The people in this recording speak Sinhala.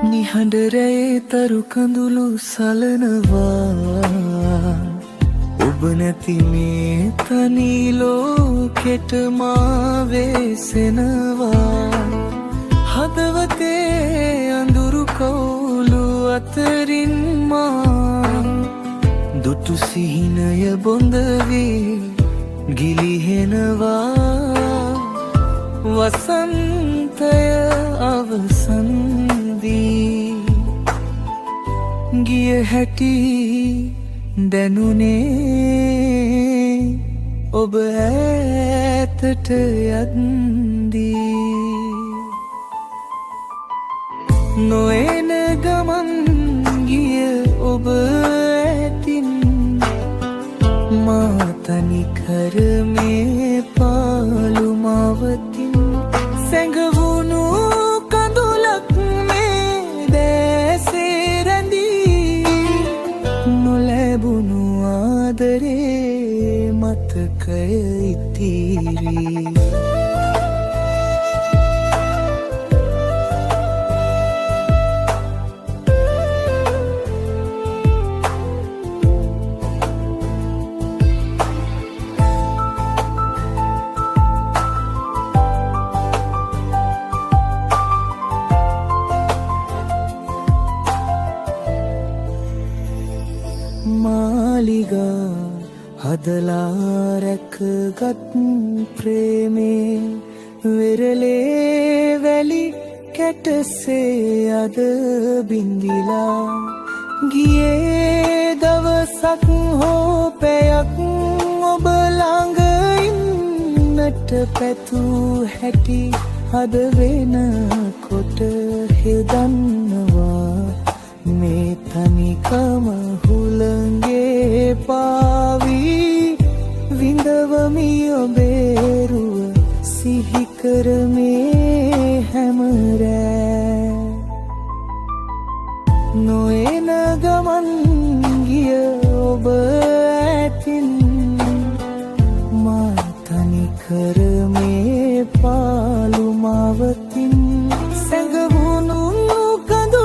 නිහඬරේ තරු කඳුළු සලනවා ඔබ නැති මේ තනි ලෝකෙට මා වෙසෙනවා හදවතේ අඳුරු කවුළු අතරින් මා දුටු සිහිනය බොඳ වී ගිලිහෙනවා වසන්තය අවසන් දී ගිය හැටි දැනුනේ ඔබ ඈතට යද්දී නොඑන ගමන් ගිය ඔබ ඇතින් මා තනිකර මේ පාළු මාවතින් සැඟවුණු කඳුලක් මේ දැසේ රැඳී නොලැබුණු ආදරේ මතකය ඉතිරී මාලිගා හදලා රැකගත් ප්‍රේමේ වෙරළේ වැලි කැටසේ අද බිඳිලා ගියේ දවසක් හෝ පැයක් ඔබ ළඟ ඉන්නට පැතූ හැටි අද වෙනකොට හිතන්නවා මේ තනිකම හුළඟේ පාවී විඳවමි ඔබේ රුව සිහි කරමේ හැම රෑ නොඑන ගමන් ගිය ඔබ